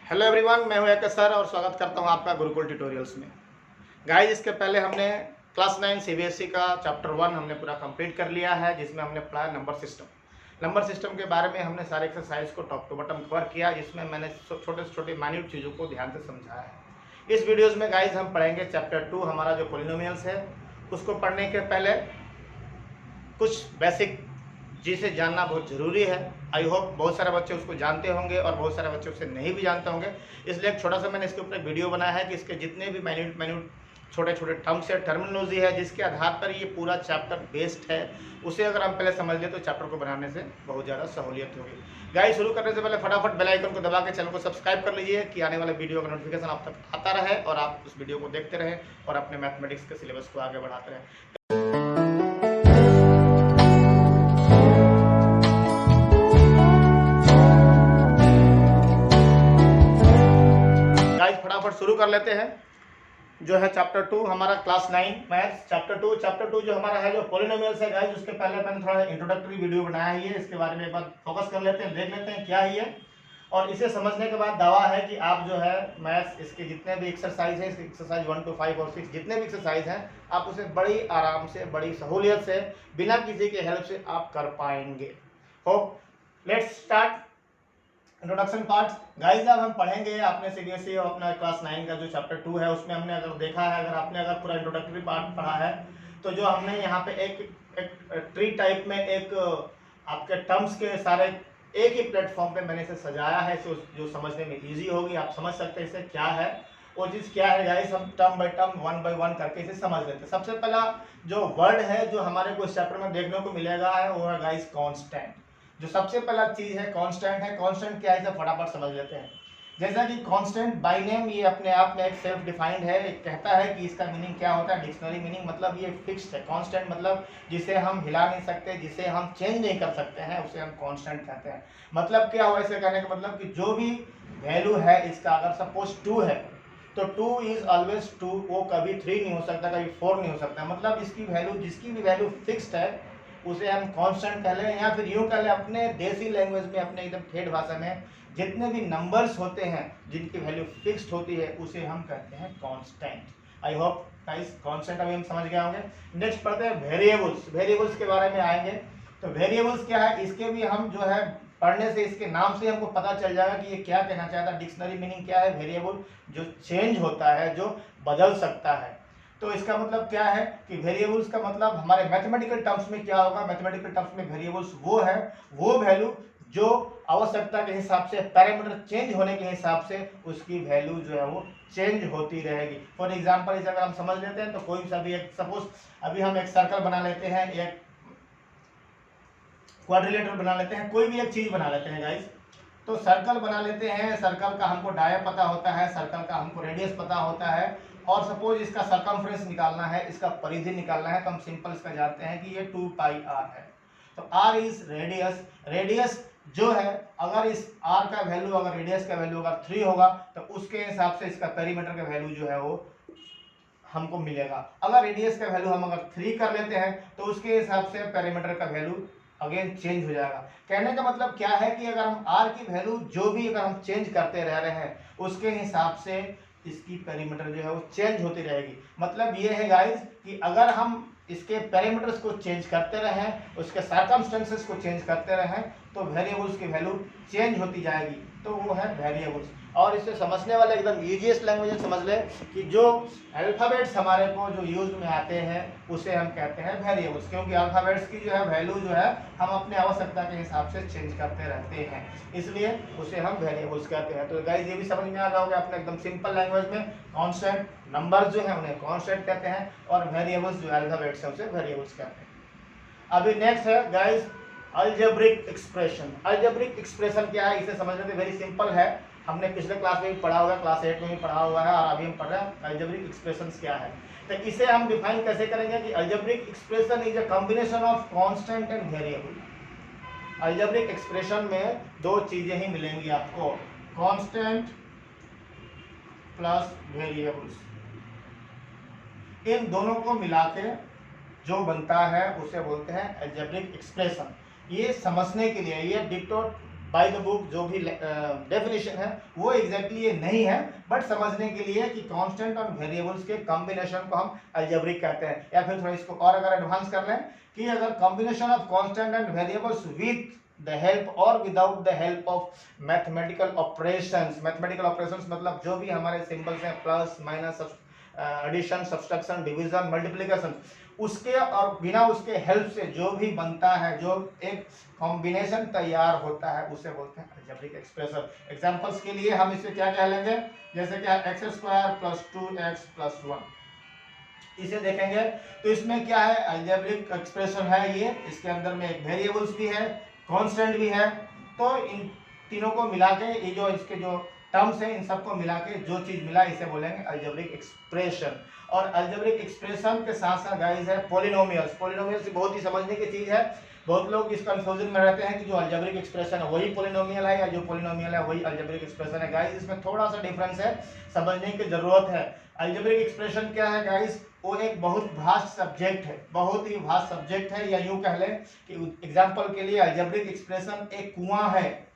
Hello everyone, मैं हूं एके sir और स्वागत करता हूं आपका गुरुकुल ट्यूटोरियल्स में। गाइस, इसके पहले हमने क्लास 9 सीबीएसई का चैप्टर 1 हमने पूरा कंप्लीट कर लिया है, जिसमें हमने पढ़ा नंबर सिस्टम के बारे में हमने सारे एक्सरसाइज को टॉप टू बॉटम कवर किया, जिसमें मैंने छोटे से छोटे माइन्यूट चीज़ों को ध्यान से समझाया है। इस वीडियोज़ में गाइज हम पढ़ेंगे चैप्टर 2 हमारा जो पॉलिनोमियल्स है। उसको पढ़ने के पहले कुछ बेसिक जिसे जानना बहुत ज़रूरी है। आई होप बहुत सारे बच्चे उसको जानते होंगे और बहुत सारे बच्चे उसे नहीं भी जानते होंगे, इसलिए एक छोटा सा मैंने इसके ऊपर वीडियो बनाया है कि इसके जितने भी माइन्यूट छोटे छोटे टर्म्स है, टर्मिनोलॉजी है, जिसके आधार पर ये पूरा चैप्टर बेस्ड है, उसे अगर हम पहले समझ लें तो चैप्टर को बनाने से बहुत ज़्यादा सहूलियत होगी। गाइस, शुरू करने से पहले फटाफट बेल आइकन को दबा के चैनल को सब्सक्राइब कर लीजिए कि आने वाले वीडियो का नोटिफिकेशन आप तक आता रहे और आप उस वीडियो को देखते रहें और अपने मैथमेटिक्स के सिलेबस को आगे बढ़ाते रहें। फटाफट शुरू कर लेते हैं। जो है चैप्टर 2 हमारा क्लास 9 मैथ्स चैप्टर 2 जो हमारा है जो पॉलिनोमियल्स है गाइस, उसके पहले मैंने थोड़ा इंट्रोडक्टरी वीडियो बनाया है, इसके बारे में एक बार फोकस कर लेते हैं, देख लेते हैं क्या है। और इसे समझने के बाद दावा है कि आप जो है मैथ्स इसके जितने भी एक्सरसाइज है, एक्सरसाइज 1 to 5 और 6 जितने भी एक्सरसाइज हैं, आप उसे बड़ी आराम से, बड़ी सहूलियत से, बिना किसी के हेल्प से आप कर पाएंगे। Hope let's start introduction part. Guys, अब हम पढ़ेंगे अपने सीबीएसई और अपना क्लास 9 का जो चैप्टर 2 है, उसमें हमने अगर देखा है, अगर आपने पूरा इंट्रोडक्टरी पार्ट पढ़ा है, तो जो हमने यहाँ पे एक ट्री टाइप में एक आपके टर्म्स के सारे एक ही प्लेटफॉर्म पे मैंने इसे सजाया है, इसे जो समझने में इजी होगी, आप समझ सकते हैं इसे क्या है। वो चीज़ क्या है गाइस, हम टर्म बाय टर्म 1 by 1 करके इसे समझ लेते हैं। सबसे पहला जो वर्ड है जो हमारे को इस चैप्टर में देखने को मिलेगा है वो है गाइस कांस्टेंट। जो सबसे पहला चीज है कांस्टेंट है। कांस्टेंट क्या है इसे फटाफट समझ लेते हैं। जैसा कि कांस्टेंट बाय नेम ये अपने आप में एक सेल्फ डिफाइंड है, एक कहता है कि इसका मीनिंग क्या होता है, डिक्शनरी मीनिंग मतलब ये फिक्स्ड है। कांस्टेंट मतलब जिसे हम हिला नहीं सकते, जिसे हम चेंज नहीं कर सकते हैं, उसे हम कांस्टेंट कहते हैं। मतलब क्या हुआ इसे कहने का मतलब कि जो भी वैल्यू है इसका, अगर सपोज 2 है तो 2 इज ऑलवेज 2, वो कभी 3 नहीं हो सकता, कभी 4 नहीं हो सकता। मतलब इसकी वैल्यू, जिसकी भी वैल्यू फिक्स्ड है उसे हम कांस्टेंट कह लें, या फिर यूं कह लें अपने देसी लैंग्वेज में, अपने एकदम ठेठ भाषा में, जितने भी नंबर्स होते हैं जिनकी वैल्यू फिक्स्ड होती है उसे हम कहते हैं constant. I hope guys constant अभी हम समझ गए होंगे। नेक्स्ट पढ़ते हैं वेरिएबल्स। वेरिएबल्स के बारे में आएंगे। तो वेरिएबल्स क्या है, इसके भी हम जो है पढ़ने से, इसके नाम से हमको पता चल जाएगा कि ये क्या कहना चाहता है। डिक्शनरी मीनिंग क्या है, वेरिएबल जो चेंज होता है, जो बदल सकता है। तो इसका मतलब क्या है कि वेरिएबल्स का मतलब हमारे मैथमेटिकल टर्म्स में क्या होगा। मैथमेटिकल टर्म्स में वेरिएबल्स वो है, वो वैल्यू जो आवश्यकता के हिसाब से, पैरामीटर चेंज होने के हिसाब से उसकी वैल्यू जो है वो चेंज होती रहेगी। फॉर एग्जांपल इसे अगर हम समझ लेते हैं तो कोई सा भी एक, सपोज अभी हम एक सर्कल बना लेते हैं, एक क्वाड्रिलेटरल बना लेते हैं, कोई भी एक चीज बना लेते हैं गाइस। तो सर्कल बना लेते हैं, सर्कल का हमको डाया पता होता है, सर्कल का हमको रेडियस पता होता है, और सपोज इसका सरकमफ्रेंस निकालना है, इसका परिधि निकालना है, तो हम सिंपल इसका जानते हैं कि ये 2πr है। तो r इज रेडियस। रेडियस जो है, अगर इस r का वैल्यू, अगर रेडियस का वैल्यू अगर 3 होगा तो उसके हिसाब से इसका पेरीमीटर का वैल्यू जो है वो हमको मिलेगा। अगर रेडियस का वैल्यू हम अगर 3 कर लेते हैं तो उसके हिसाब से पेरीमीटर का वैल्यू अगेन चेंज हो जाएगा। कहने का मतलब क्या है कि अगर हम r की वैल्यू जो भी अगर हम चेंज करते रह रहे हैं उसके हिसाब से इसकी पेरीमीटर जो है वो चेंज होती रहेगी। मतलब ये है गाइस कि अगर हम इसके पैरामीटर्स को चेंज करते रहें, उसके सर्कमस्टेंसेस को चेंज करते रहें, तो वेरिएबल्स की वैल्यू चेंज होती जाएगी। तो वो है वेरिएबल्स। और इसे समझने वाले एकदम ईजीएस्ट लैंग्वेज में समझ लें कि जो अल्फ़ाबेट्स हमारे को जो यूज में आते हैं उसे हम कहते हैं वेरिएबल्स, क्योंकि अल्फ़ाबेट्स की जो है वैल्यू जो है हम अपने आवश्यकता के हिसाब से चेंज करते रहते हैं, इसलिए उसे हम वेरिएबल्स कहते हैं। तो गाइस ये भी समझ में आ गया होगा अपने एकदम सिंपल लैंग्वेज में। कांस्टेंट नंबर जो है उन्हें कांस्टेंट कहते हैं, और वेरिएबल्स जो अल्फ़ाबेट्स है उसे वेरिएबल्स कहते हैं। अभी नेक्स्ट है guys algebraic expression. Algebraic expression क्या है इसे समझने में वेरी सिंपल है, हमने पिछले क्लास में भी पढ़ा हुआ है, क्लास 8 में भी पढ़ा हुआ है, और अभी हम पढ़ रहे हैं अलजेब्रिक एक्सप्रेशंस क्या है। तो इसे हम डिफाइन कैसे करेंगे कि algebraic expression is a combination of constant and variable. Algebraic expression में दो चीजें ही मिलेंगी आपको, कांस्टेंट प्लस वेरिएबल्स। इन दोनों को मिला के जो बनता है उसे बोलते हैं अलजेब्रिक एक्सप्रेशन। ये समझने के लिए, ये बाय द बुक जो भी डेफिनेशन है वो एग्जैक्टली ये नहीं है, बट समझने के लिए कि कांस्टेंट और वेरिएबल्स के कॉम्बिनेशन को हम अलजेब्रिक कहते हैं। या फिर थोड़ा इसको और अगर एडवांस कर लें कि अगर combination of constant and variables with the help और without the help of mathematical operations. Mathematical operations मतलब जो भी हमारे सिंबल्स हैं, plus minus, addition, subtraction, division, multiplication, उसके और बिना उसके हेल्प से जो भी बनता है, जो एक कॉम्बिनेशन तैयार होता है, उसे बोलते हैं अलजेब्रिक एक्सप्रेशन। एग्जांपल्स के लिए हम इसे क्या कह लेंगे, जैसे कि x square plus 2x plus 1, इसे देखेंगे तो इसमें क्या है, अलजेब्रिक एक्सप्रेशन है ये। इसके अंदर में एक वेरिएबल्स भी है, कांस्टेंट भी है, तो इन तीनों को मिला के ये जो इसके जो टर्म्स है, इन सबको मिला के जो चीज मिला इसे बोलेंगे अलजेब्रिक एक्सप्रेशन। और अलजेब्रिक एक्सप्रेशन के साथ साथ गाइस है पॉलिनोमियल्स। पॉलिनोमियल्स बहुत ही समझने की चीज है। बहुत लोग इस कंफ्यूजन में रहते हैं कि जो अलजेब्रिक एक्सप्रेशन है वही पॉलिनोमियल है, या जो पॉलिनोमियल है वही अलजेब्रिक एक्सप्रेशन है। गाइस इसमें थोड़ा सा डिफरेंस है, समझने की जरूरत है। अलजेब्रिक एक्सप्रेशन क्या है गाइस, वो एक बहुत वास्ट सब्जेक्ट है, बहुत ही वास्ट सब्जेक्ट है। या यूं कह लें कि एग्जांपल के लिए अलजेब्रिक एक्सप्रेशन एक कुआं है,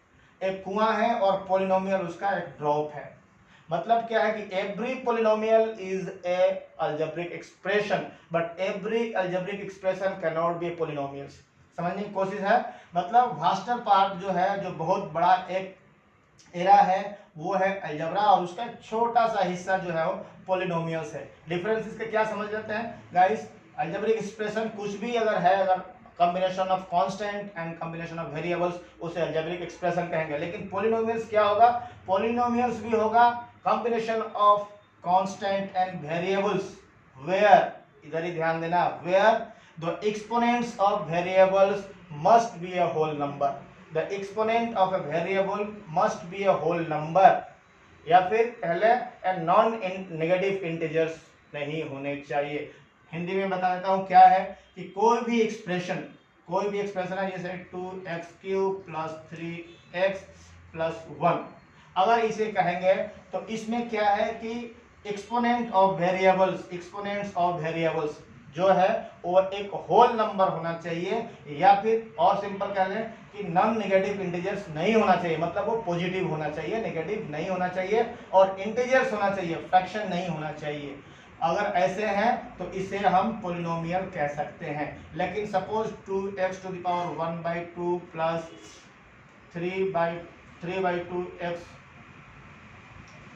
एक कुआं है और पॉलिनोमियल उसका एक ड्रॉप है। मतलब क्या है कि every polynomial is a algebraic expression, but every algebraic expression can not B A polynomials. समझने की कोशिश है। मतलब वास्टर पार्ट जो है, जो बहुत बड़ा एक एरा है, वो है अलजेब्रा, और उसका छोटा सा हिस्सा जो है वो पॉलिनोमियल्स है। डिफरेंस इसके क्या समझ लेते हैं गाइस, अलजेब्रिक एक्सप्रेशन कुछ भी अगर है, अगर combination of constant and combination of variables, उसे अलजेब्रिक एक्सप्रेशन कहेंगे। लेकिन पॉलिनोमियल्स क्या होगा, पॉलिनोमियल्स भी होगा combination of constant and variables where, इधर ही ध्यान देना, where the exponents of variables must be a whole number. The exponent of a variable must be a whole number, या फिर पहले नॉन नेगेटिव इंटीजर्स नहीं होने चाहिए। हिंदी में बता देता हूँ क्या है कि कोई भी एक्सप्रेशन है, जैसे 2x³ प्लस 3x प्लस 1, अगर इसे कहेंगे तो इसमें क्या है कि एक्सपोनेंट ऑफ वेरिएबल्स जो है वो एक होल नंबर होना चाहिए, या फिर और सिंपल कह लें कि नॉन नेगेटिव इंटीजर्स नहीं होना चाहिए। मतलब वो पॉजिटिव होना चाहिए, नेगेटिव नहीं होना चाहिए, और इंटीजर्स होना चाहिए, फ्रैक्शन नहीं होना चाहिए। अगर ऐसे हैं तो इसे हम पॉलिनोमियल कह सकते हैं। लेकिन suppose 2x⁻1/2 plus 3/2x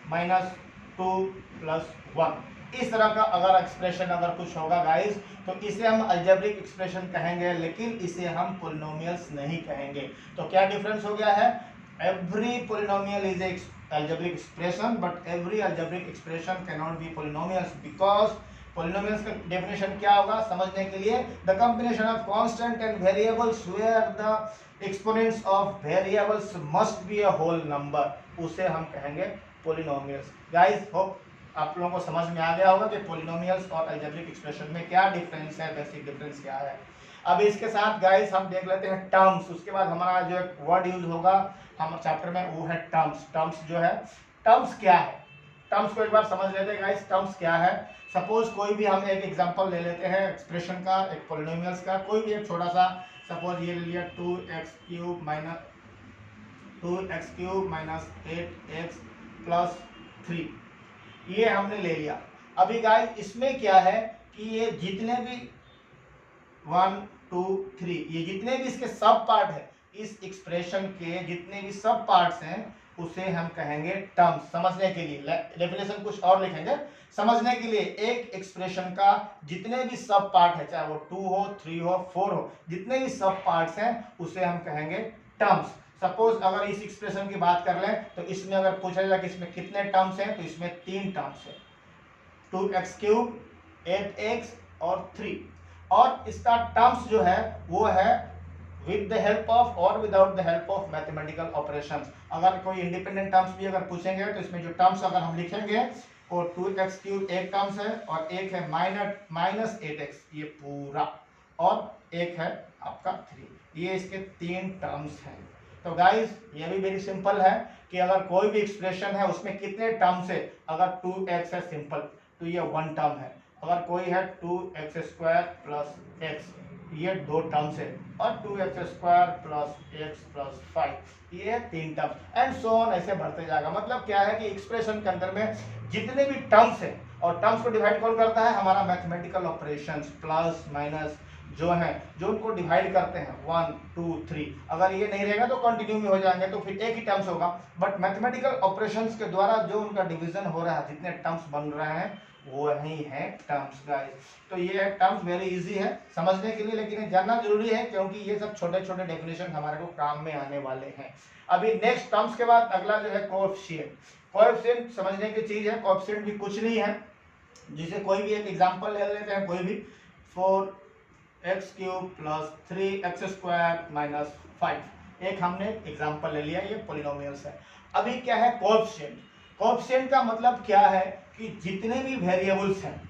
minus 2 plus 1, इस तरह का अगर एक्सप्रेशन अगर कुछ होगा गाइस, तो इसे हम अलजेब्रिक एक्सप्रेशन कहेंगे, लेकिन इसे हम पॉलिनोमियल्स नहीं कहेंगे। तो क्या डिफरेंस हो गया है, every polynomial is a algebraic expression, but every algebraic expression can not be polynomials, because polynomials का डेफिनेशन क्या होगा समझने के लिए, the combination of constant and variables where the exponents of variables must be a whole number, उसे हम कहेंगे polynomials. Guys hope आप लोगों को समझ में आ गया होगा कि पॉलिनोमियल्स और अलजेब्रिक एक्सप्रेशन में क्या डिफरेंस है, बेसिक डिफरेंस क्या है। अब इसके साथ गाइस हम देख लेते हैं टर्म्स। उसके बाद हमारा जो एक वर्ड यूज होगा हम चैप्टर में, वो है टर्म्स। टर्म्स जो है, टर्म्स क्या है, टर्म्स को एक बार समझ लेते हैं गाइस, टर्म्स क्या है। सपोज कोई भी हम एक एग्जांपल ले लेते हैं एक्सप्रेशन का, एक पॉलिनोमियल्स का, कोई भी एक छोटा सा, सपोज ये ले लिया 2x³ माइनस 8x प्लस 3, ये हमने ले लिया। अभी गाइस इसमें क्या है कि ये जितने भी 1 2 3, ये जितने भी इसके सब पार्ट है, इस एक्सप्रेशन के जितने भी सब पार्ट्स हैं, उसे हम कहेंगे टर्म्स। समझने के लिए डेफिनेशन कुछ और लिखेंगे, समझने के लिए एक एक्सप्रेशन का जितने भी सब पार्ट है, चाहे वो 2 हो 3 हो 4 हो, जितने भी सब पार्ट्स हैं उसे हम कहेंगे टर्म्स। सपोज अगर इस एक्सप्रेशन की बात कर लें तो इसमें अगर पूछा जाए कि इसमें कितने टर्म्स हैं, तो इसमें 3 टर्म्स है, 2x³, 8x और 3। और इसका टर्म्स जो है वो है विद द हेल्प ऑफ और without the help of mathematical operation. अगर कोई इंडिपेंडेंट टर्म्स भी अगर पूछेंगे तो इसमें जो टर्म्स अगर हम लिखेंगे वो 2x³ एक टर्म्स है, और एक है माइनस 8x, ये पूरा, और एक है आपका 3, ये इसके 3 टर्म्स हैं। तो गाइस ये भी वेरी सिंपल है कि अगर कोई भी एक्सप्रेशन है उसमें कितने टर्म्स है, अगर 2x है सिंपल तो ये 1 टर्म है, अगर कोई है 2x² प्लस x, ये दो टर्म्स है और 2x² प्लस x प्लस 5 ये तीन टर्म्स एंड सो ऑन ऐसे बढ़ते जाएगा। मतलब क्या है कि एक्सप्रेशन के अंदर में जितने भी टर्म्स है और टर्म्स को डिवाइड कौन करता है, हमारा मैथमेटिकल ऑपरेशंस प्लस माइनस जो है जो उनको डिवाइड करते हैं 1 2 3। अगर ये नहीं रहेगा तो कंटिन्यू में हो जाएंगे तो फिर एक ही टर्म्स होगा, बट मैथमेटिकल ऑपरेशंस के द्वारा जो उनका डिवीजन हो रहा है जितने टर्म्स बन रहे हैं वो ही है टर्म्स गाइस। तो ये टर्म्स वेरी इजी है समझने के लिए, लेकिन जानना जरूरी है क्योंकि ये सब छोटे छोटे डेफिनेशन हमारे को काम में आने वाले हैं। अभी नेक्स्ट टर्म्स के बाद अगला जो है कोएफिशिएंट। कोएफिशिएंट समझने की चीज है, कोएफिशिएंट भी कुछ नहीं है, जिसे कोई भी एक एग्जांपल ले लेते हैं, कोई भी 4x³ प्लस 3x² माइनस 5 एक हमने एग्जांपल ले लिया, ये पॉलिनोमियल्स है। अभी क्या है कोएफिशिएंट। कोएफिशिएंट का मतलब क्या है कि जितने भी वेरिएबल्स हैं,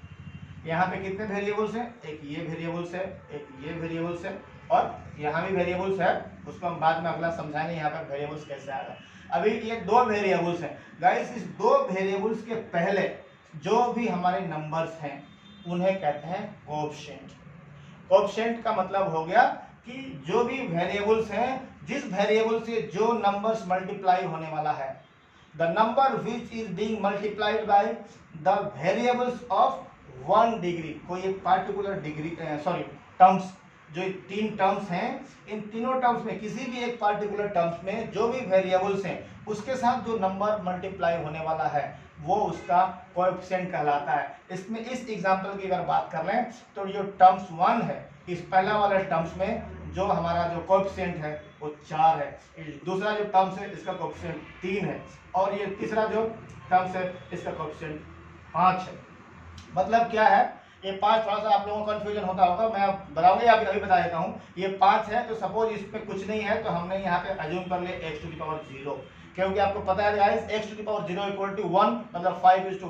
यहाँ पे कितने वेरिएबल्स हैं, एक ये वेरिएबल्स है, एक ये वेरिएबल्स है और यहाँ भी वेरिएबल्स है, उसको हम बाद में अगला समझाएंगे यहाँ पर वेरिएबल्स कैसे आएगा। अभी ये दो वेरिएबल्स हैं गाइस, इस दो वेरिएबल्स के पहले जो भी हमारे नंबर्स हैं उन्हें कहते हैं कोएफिशिएंट। कोएफिशिएंट का मतलब हो गया कि जो भी वेरिएबल्स हैं, जिस वेरिएबल से जो नंबर्स मल्टीप्लाई होने वाला है, the number which is being multiplied by the variables of 1 degree। कोई एक पार्टिकुलर डिग्री टर्म्स, जो तीन टर्म्स हैं, इन तीनों टर्म्स में किसी भी एक पार्टिकुलर टर्म्स में जो भी वेरिएबल्स हैं उसके साथ जो नंबर मल्टीप्लाई होने वाला है वो उसका कोएफिशिएंट कहलाता है। इसमें इस एग्जांपल की अगर बात कर लें तो जो टर्म्स 1 है, इस पहला वाले टर्म्स में जो हमारा जो कोएफिशिएंट है वो 4 है, दूसरा जो टर्म्स है इसका कोएफिशिएंट 3 है और ये तीसरा जो टर्म्स है इसका कोएफिशिएंट 5 है। मतलब क्या है, ये 5 थोड़ा सा आप लोगों को कंफ्यूजन होता होगा, मैं बताऊंगा या अभी बता देता हूँ। ये 5 है तो सपोज इस पे कुछ नहीं है तो हमने यहाँ पे अज्यूम कर लिया x⁻0, क्योंकि आपको पता है गाइस x⁻0 = 1, मतलब 5:1 =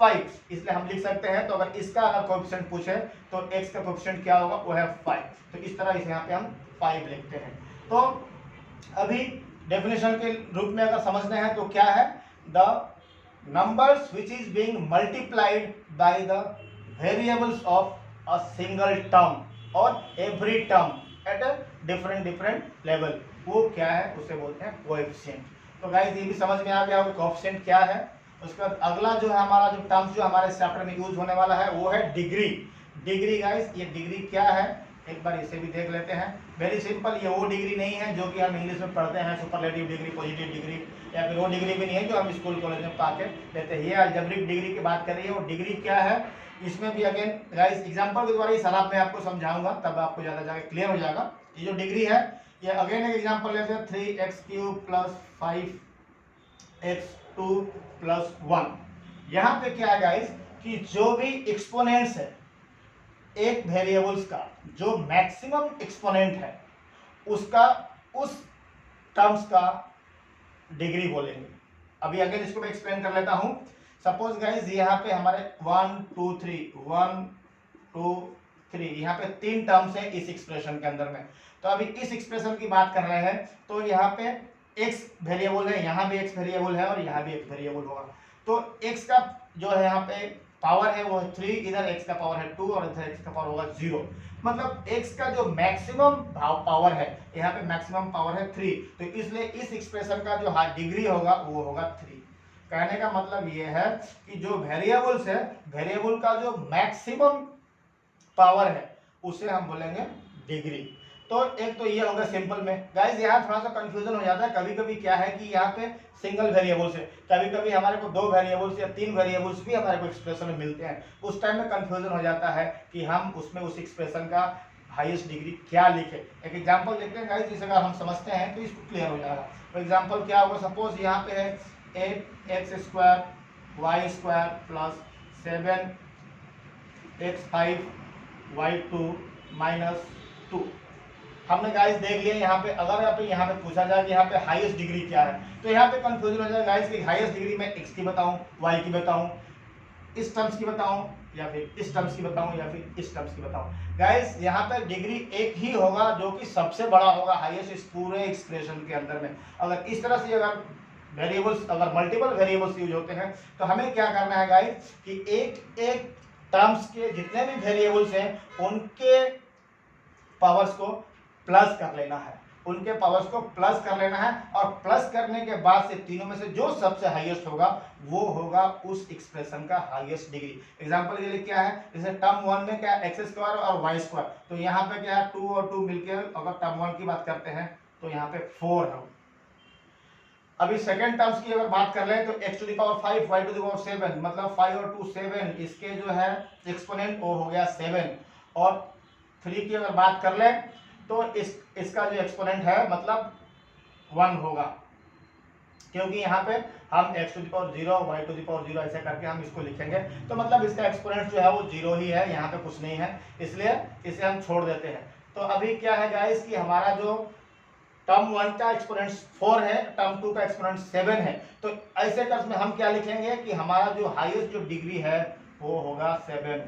5, इसलिए हम लिख सकते हैं। तो अगर इसका अगर कोएफिशिएंट पूछे तो x का कोएफिशिएंट क्या होगा, वो है 5, तो इस तरह इसे यहाँ पे हम 5 लिखते हैं। तो अभी डेफिनेशन के रूप में अगर समझते हैं तो क्या है, the numbers which is being multiplied by the variables of a single term और every term at a different level, वो क्या है उसे बोलते हैं कोएफिशिएंट। तो गाइस ये भी समझ में आ गया होगा कोएफिशिएंट क्या है। उसके बाद अगला जो है हमारा जो टर्म्स जो हमारे चैप्टर में यूज होने वाला है वो है डिग्री। डिग्री गाइस, ये डिग्री क्या है एक बार इसे भी देख लेते हैं। वेरी सिंपल, ये वो डिग्री नहीं है जो कि हम इंग्लिश में पढ़ते हैं, सुपरलेटिव डिग्री, पॉजिटिव डिग्री, या फिर वो डिग्री भी नहीं है जो हम स्कूल कॉलेज में पा के लेते हैं। ये अलजेब्रिक डिग्री की बात कर रही है। वो डिग्री क्या है, इसमें भी अगेन गाइस एग्जांपल के द्वारा ही सारा मैं आपको समझाऊंगा, तब आपको ज़्यादा जाकर क्लियर हो जाएगा। ये जो डिग्री है, ये अगेन एक एग्जांपल लेते हैं, 3x³ प्लस 5x2 प्लस 1। यहाँ पे क्या है गाइस कि जो भी एक्सपोनेंट्स है एक वेरिएबल्स का, जो मैक्सिमम एक्सपोनेंट है उसका, उस टर्म्स का डिग्री बोलेंगे। अभी अगेन इसको मैं एक्सप्लेन कर लेता हूं। सपोज गाइस यहाँ पे हमारे 1 2 3 यहाँ पे 3 टर्म्स है इस एक्सप्रेशन के अंदर में। तो अभी इस एक्सप्रेशन की बात कर रहे हैं तो यहाँ पे x वेरिएबल है, यहाँ भी x वेरिएबल है और यहाँ भी x वेरिएबल होगा। तो x का जो है यहाँ पे पावर है वो 3, इधर x का पावर है 2 और इधर x का पावर होगा 0। मतलब x का जो मैक्सिमम पावर है, यहाँ पे मैक्सिमम पावर है 3, तो इसलिए इस एक्सप्रेशन का जो डिग्री होगा वो होगा 3। कहने का मतलब ये है कि जो वेरिएबल्स है, वेरिएबल का जो मैक्सिमम पावर है उसे हम बोलेंगे डिग्री। तो एक तो ये होगा सिंपल में। गाइस यहाँ थोड़ा सा कंफ्यूजन हो जाता है, कभी कभी क्या है कि यहाँ पे सिंगल वेरिएबल्स है, कभी कभी हमारे को 2 वेरिएबल्स या 3 वेरिएबल्स भी हमारे को एक्सप्रेशन में मिलते हैं। उस टाइम में कंफ्यूजन हो जाता है कि हम उसमें उस एक्सप्रेशन का हाईएस्ट डिग्री क्या लिखे। एक एग्जाम्पल देखते हैं गाइस, जिसे अगर हम समझते हैं तो इसको क्लियर हो जाएगा। तो एग्जाम्पल क्या होगा, सपोज यहाँ पे है 8x² y² plus 7x5 y2 minus 2। हमने गाइस देख लिया यहाँ पे। अगर यहाँ पे पूछा जाए कि यहाँ पे हाईएस्ट डिग्री क्या है, तो यहाँ पे कंफ्यूजन हो जाए गाइस कि हाईएस्ट डिग्री मैं x की बताऊं, y की बताऊं, इस टर्म्स की बताऊं, या फिर इस टर्म्स की बताऊं, या फिर इस टर्म्स की बताऊं। गाइस यहाँ पे डिग्री एक ही होगा जो कि सबसे बड़ा होगा, हाईएस्ट इस पूरे एक्सप्रेशन के अंदर में। अगर इस तरह से अगर वेरिएबल्स, अगर मल्टीपल वेरिएबल्स यूज होते हैं तो हमें क्या करना है गाइस कि एक एक टर्म्स के जितने भी वेरिएबल्स हैं उनके पावर्स को प्लस कर लेना है, उनके पावर्स को प्लस कर लेना है, और प्लस करने के बाद से तीनों में से जो सबसे हाईएस्ट होगा वो होगा उस एक्सप्रेशन का हाईएस्ट डिग्री। एग्जांपल के लिए क्या है, जैसे टर्म 1 में क्या है एक्स स्क्वायर और वाई स्क्वायर, तो यहाँ पे क्या है 2 और 2 मिलकर अगर टर्म 1 की बात करते हैं तो यहाँ पे 4 है। अभी सेकंड टर्म्स की अगर बात कर लें तो x to the power 5 y to the power 7, मतलब 5 और 2 7, इसके जो है एक्सपोनेंट वो हो गया 7, और 3 की अगर बात कर लें तो इसका जो एक्सपोनेंट है मतलब 1 होगा, क्योंकि यहाँ पे हम x to the power 0 y to the power 0 ऐसे करके हम इसको लिखेंगे, तो मतलब इसका एक्सपोनेंट जो है वो 0 ही है, यहाँ पे कुछ नहीं है, इसलिए इसे हम छोड़ देते हैं। तो अभी क्या है गाइस कि हमारा जो टर्म 1 का एक्सपोनेंट 4 है, टर्म 2 का एक्सपोनेंट 7 है, तो ऐसे केस में हम क्या लिखेंगे कि हमारा जो हाईएस्ट जो डिग्री है वो होगा 7,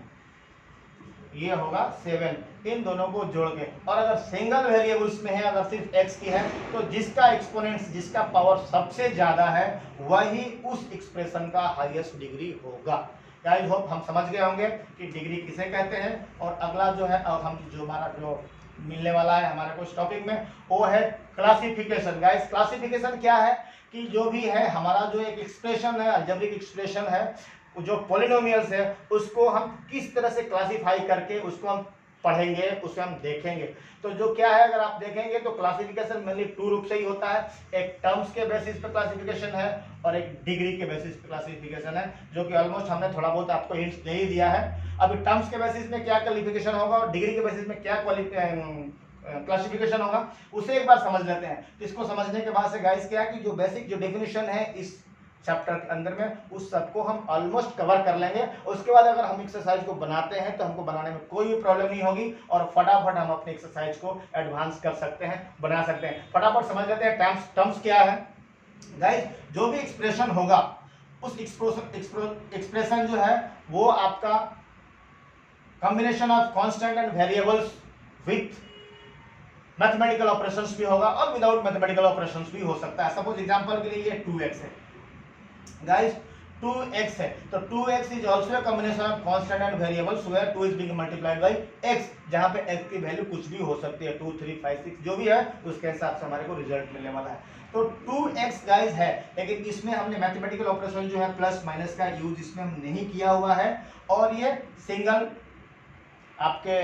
ये होगा 7, इन दोनों को जोड़ के। और अगर सिंगल वेरिएबल्स में है, अगर सिर्फ x की है, तो जिसका एक्सपोनेंट, जिसका पावर सबसे ज्यादा है वही उस एक्सप्रेशन का हाईएस्ट डिग्री होगा। गाइस होप हम समझ गए होंगे कि डिग्री किसे कहते हैं। और अगला जो है अब हम जो हमारा जो मिलने वाला है हमारे को इस टॉपिक में वो है क्लासिफिकेशन। गाइस क्लासिफिकेशन क्या है कि जो भी है हमारा जो एक एक्सप्रेशन है, अलजेब्रिक एक्सप्रेशन है, जो पॉलिनोमियल्स है, उसको हम किस तरह से क्लासिफाई करके उसको हम पढ़ेंगे, उसे हम देखेंगे। तो जो क्या है अगर आप देखेंगे तो क्लासिफिकेशन मेनली 2 रूप से ही होता है, एक टर्म्स के बेसिस पे क्लासिफिकेशन है और एक डिग्री के बेसिस पे क्लासिफिकेशन है, जो कि ऑलमोस्ट हमने थोड़ा बहुत आपको हिंट्स दे ही दिया है। अभी टर्म्स के बेसिस में क्या क्वालिफिकेशन होगा और डिग्री के बेसिस में क्या क्लासिफिकेशन होगा उसे एक बार समझ लेते हैं। तो इसको समझने के बाद से गाइस क्या है कि जो बेसिक जो डेफिनेशन है इस चैप्टर के अंदर में उस सबको हम ऑलमोस्ट कवर कर लेंगे। उसके बाद अगर हम एक्सरसाइज को बनाते हैं तो हमको बनाने में कोई भी प्रॉब्लम नहीं होगी और फटाफट हम अपने एक्सरसाइज को एडवांस कर सकते हैं, बना सकते हैं। फटाफट समझ लेते हैं टर्म्स क्या है। गाइस जो भी एक्सप्रेशन होगा उस एक्सप्रेशन जो है वो आपका combination of constant and variables with mathematical operations भी होगा और विदाउट मैथमेटिकल ऑपरेशंस भी हो सकता है। सपोज एग्जांपल के लिए ये 2x है गाइस, 2x है, तो 2x is also a combination of constant and variables where 2 is being multiplied by x, जहां पे x की वैल्यू कुछ भी हो सकती है, 2 3 5 6 जो भी है उसके हिसाब से हमारे को रिजल्ट मिलने वाला है। तो 2x गाइस है, लेकिन इसमें हमने मैथमेटिकल ऑपरेशन जो है प्लस माइनस का यूज इसमें हम नहीं किया हुआ है और ये सिंगल आपके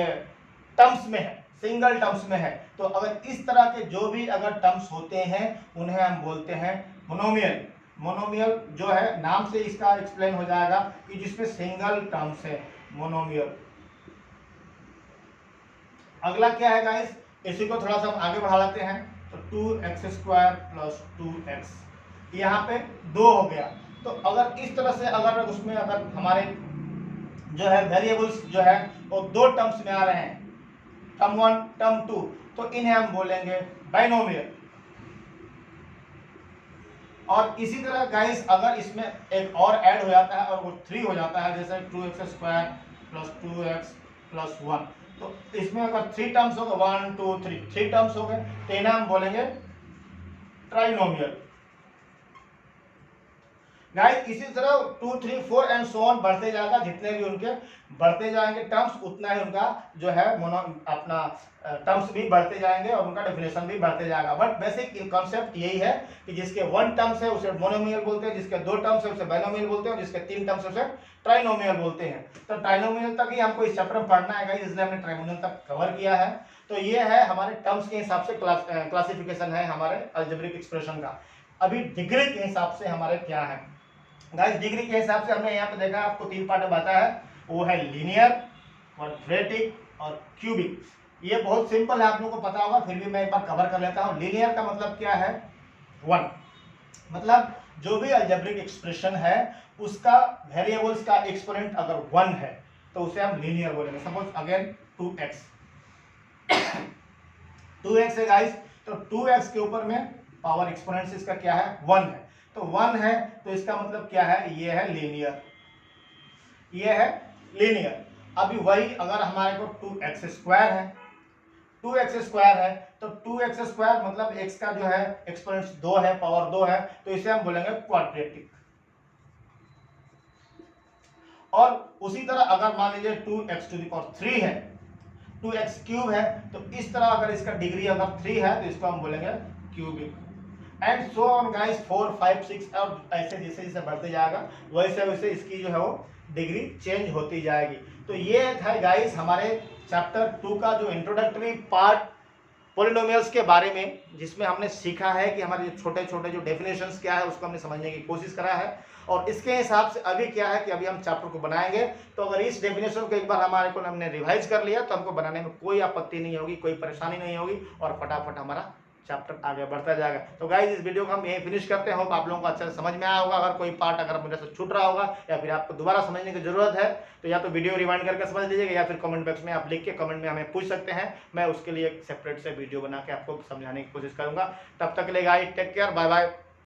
टर्म्स में है, सिंगल टर्म्स में है। तो अगर इस तरह के जो भी अगर टर्म्स होते हैं उन्हें हम बोलते हैं मोनोमियल। मोनोमियल जो है नाम से इसका एक्सप्लेन हो जाएगा कि जिसमें सिंगल टर्म्स है, मोनोमियल। अगला क्या है गाइस, इसी को थोड़ा सा हम आगे बढ़ा लेते हैं। तो 2x² + 2x, यहाँ पे 2 हो गया। तो अगर इस तरह से अगर उसमें अगर हमारे जो है वेरिएबल्स जो है वो 2 टर्म्स में आ रहे हैं, टर्म 1 टर्म 2, तो इन्हें हम बोलेंगे बाइनोमियल। और इसी तरह गाइस अगर इसमें एक और ऐड हो जाता है और वो 3 हो जाता है, जैसे 2x² + 2x + 1, तो इसमें अगर 3 टर्म्स हो गए, 1 2 3 टर्म्स हो गए, तो इन्हें हम बोलेंगे ट्राइनोमियल। गाइस इसी तरह 2 3 4 एंड सो ऑन बढ़ते जाएगा, जितने भी उनके बढ़ते जाएंगे टर्म्स उतना ही उनका जो है अपना टर्म्स भी बढ़ते जाएंगे और उनका डेफिनेशन भी बढ़ते जाएगा। बट बेसिक कॉन्सेप्ट यही है कि जिसके 1 टर्म्स है उसे मोनोमियल बोलते हैं, जिसके 2 टर्म्स है उसे बाइनोमियल बोलते हैं और जिसके 3 टर्म्स है उसे ट्राइनोमियल बोलते हैं। तो ट्राइनोमियल तक ही हमको इस चैप्टर में पढ़ना है गाइस, इसलिए हमने ट्राइनोमियल तक कवर किया है। तो ये है हमारे टर्म्स के हिसाब से क्लासिफिकेशन है हमारे अलजेब्रिक एक्सप्रेशन का। अभी डिग्री के हिसाब से हमारे क्या है गाइस, डिग्री के हिसाब से हमने यहाँ पे देखा आपको 3 पार्ट में बताया है, वो है लीनियर, क्वाड्रेटिक और क्यूबिक। ये बहुत सिंपल है, आप लोगों को पता होगा, फिर भी मैं एक बार कवर कर लेता हूँ। लीनियर का मतलब क्या है, 1, मतलब जो भी अलजेब्रिक एक्सप्रेशन है उसका वेरिएबल्स का एक्सपोनेंट अगर 1 है तो उसे हम लीनियर बोलेंगे। सपोज अगेन 2x 2x है गाइस, तो 2x के ऊपर में पावर एक्सपोनेंट इसका क्या है, 1 है, तो 1 है, तो इसका मतलब क्या है, ये है लीनियर, ये है लीनियर। अभी वही अगर हमारे को 2x² है, 2x² है, तो 2x² मतलब x का जो है एक्सपोनेंट 2 है, पावर 2 है, तो इसे हम बोलेंगे क्वाड्रेटिक। और उसी तरह अगर मान लीजिए 2x⁻³ है, 2x क्यूब है, तो इस तरह अगर इसका डिग्री अगर 3 है तो इसको हम बोलेंगे cubic. And so on guys 4, 5, 6 और ऐसे जैसे जैसे बढ़ते जाएगा वैसे वैसे इसकी जो है वो डिग्री चेंज होती जाएगी। तो ये था गाइस हमारे चैप्टर 2 का जो इंट्रोडक्टरी पार्ट पॉलिनोमियल्स के बारे में, जिसमें हमने सीखा है कि हमारे छोटे छोटे जो डेफिनेशंस क्या है उसको हमने समझने की कोशिश करा है। और इसके हिसाब से अभी क्या है कि अभी हम चैप्टर को बनाएंगे, तो अगर इस डेफिनेशन को एक बार हमारे को हमने रिवाइज कर लिया तो हमको बनाने में कोई आपत्ति नहीं होगी, कोई परेशानी नहीं होगी और फटाफट हमारा चैप्टर आगे बढ़ता जाएगा। तो गाइस इस वीडियो को हम यहीं फिनिश करते हैं। होप आप लोगों को अच्छे से समझ में आया होगा। अगर कोई पार्ट अगर मेरे से छूट रहा होगा या फिर आपको दोबारा समझने की जरूरत है तो या तो वीडियो रिवाइंड करके समझ लीजिएगा या फिर कमेंट बॉक्स में आप लिख के कमेंट में हमें पूछ सकते हैं। मैं उसके लिए एक सेपरेट से वीडियो बना के आपको समझाने की कोशिश करूंगा। तब तक के लिए guys take care, bye bye.